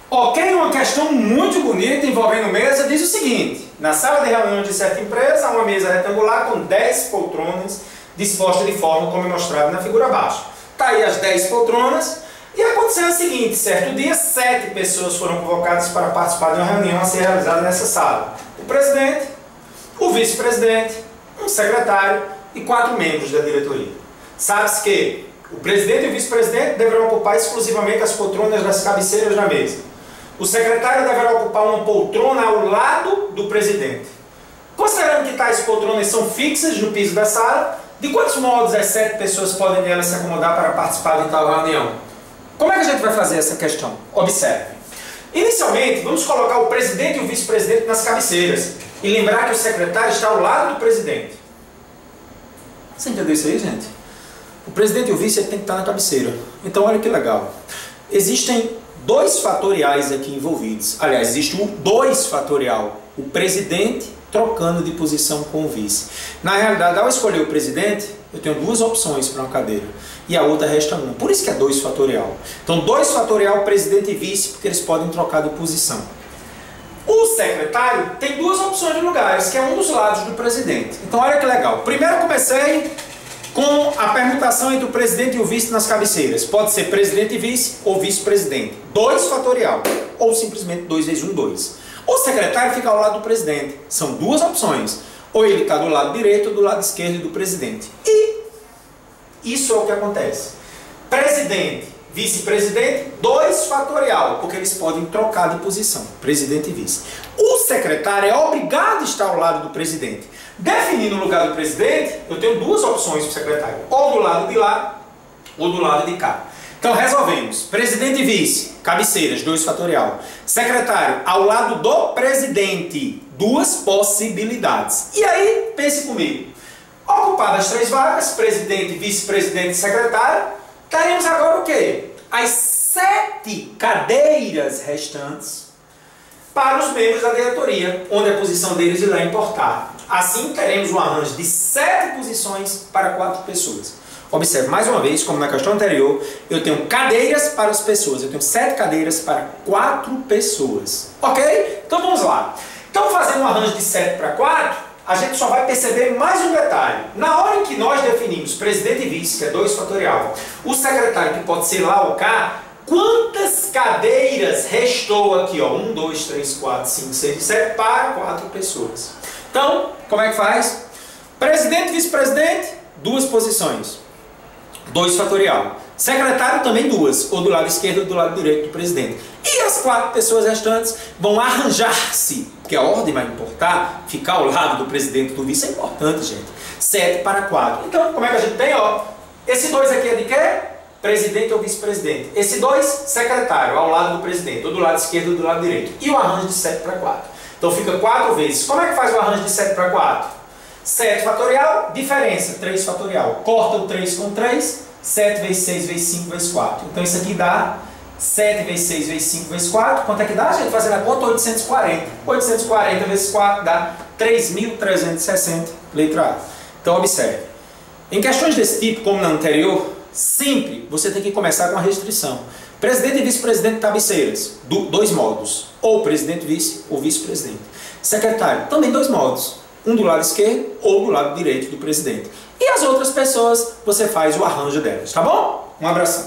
Ok, uma questão muito bonita envolvendo mesa diz o seguinte: na sala de reunião de certa empresa, há uma mesa retangular com 10 poltronas dispostas de forma como é mostrado na figura abaixo. Está aí as 10 poltronas e aconteceu o seguinte: certo dia, 7 pessoas foram convocadas para participar de uma reunião a ser realizada nessa sala. O presidente, o vice-presidente, um secretário e 4 membros da diretoria. Sabe-se que o presidente e o vice-presidente deverão ocupar exclusivamente as poltronas das cabeceiras da mesa. O secretário deverá ocupar uma poltrona ao lado do presidente. Considerando que tais poltronas são fixas no piso da sala, de quantos modos as 7 pessoas podem nelas se acomodar para participar de tal reunião? Como é que a gente vai fazer essa questão? Observe. Inicialmente, vamos colocar o presidente e o vice-presidente nas cabeceiras e lembrar que o secretário está ao lado do presidente. Você entendeu isso aí, gente? O presidente e o vice tem que estar na cabeceira. Então, olha que legal. Existem 2 fatoriais aqui envolvidos. Aliás, existe o 2 fatorial. O presidente trocando de posição com o vice. Na realidade, ao escolher o presidente, eu tenho 2 opções para uma cadeira. E a outra resta 1. Por isso que é 2 fatorial. Então, 2 fatorial, presidente e vice, porque eles podem trocar de posição. O secretário tem 2 opções de lugares, que é um dos lados do presidente. Então, olha que legal. Primeiro eu comecei com a permutação entre o presidente e o vice nas cabeceiras. Pode ser presidente e vice ou vice-presidente. 2 fatorial. Ou simplesmente 2 vezes 1, 2. O secretário fica ao lado do presidente. São 2 opções. Ou ele está do lado direito ou do lado esquerdo do presidente. E isso é o que acontece. Presidente, vice-presidente, 2 fatorial. Porque eles podem trocar de posição. Presidente e vice. O secretário é obrigado a estar ao lado do presidente. Definindo o lugar do presidente, eu tenho 2 opções para o secretário. Ou do lado de lá, ou do lado de cá. Então resolvemos. Presidente e vice, cabeceiras, 2 fatorial. Secretário, ao lado do presidente, 2 possibilidades. E aí, pense comigo. Ocupadas 3 vagas, presidente, vice-presidente e secretário, teremos agora o quê? As 7 cadeiras restantes para os membros da diretoria, onde a posição deles irá importar. Assim, teremos um arranjo de 7 posições para 4 pessoas. Observe, mais uma vez, como na questão anterior, eu tenho cadeiras para as pessoas. Eu tenho 7 cadeiras para 4 pessoas. Ok? Então vamos lá. Então, fazendo um arranjo de 7 para 4, a gente só vai perceber mais um detalhe. Na hora em que nós definimos presidente e vice, que é 2 fatorial, o secretário, que pode ser lá ou cá, quantas cadeiras restou aqui? 1, 2, 3, 4, 5, 6, 7 para 4 pessoas. Então, como é que faz? Presidente e vice-presidente, 2 posições. 2 fatorial. Secretário também 2, ou do lado esquerdo ou do lado direito do presidente. E as 4 pessoas restantes vão arranjar-se, porque a ordem vai importar, ficar ao lado do presidente e do vice é importante, gente. 7 para 4. Então, como é que a gente tem? Esse 2 aqui é de quê? Presidente ou vice-presidente. Esse 2, secretário, ao lado do presidente, ou do lado esquerdo ou do lado direito. E o arranjo de 7 para 4. Então fica 4 vezes. Como é que faz o arranjo de 7 para 4? 7 fatorial, diferença, 3 fatorial. Corta o 3 com 3, 7 vezes 6 vezes 5 vezes 4. Então isso aqui dá 7 vezes 6 vezes 5 vezes 4. Quanto é que dá, gente? Fazendo a conta, 840. 840 vezes 4 dá 3.360, letra A. Então observe. Em questões desse tipo, como na anterior, sempre você tem que começar com a restrição. Presidente e vice-presidente cabeceiras, 2 modos. Ou presidente e vice, ou vice-presidente. Secretário, também 2 modos. Um do lado esquerdo ou do lado direito do presidente. E as outras pessoas, você faz o arranjo delas, tá bom? Um abração.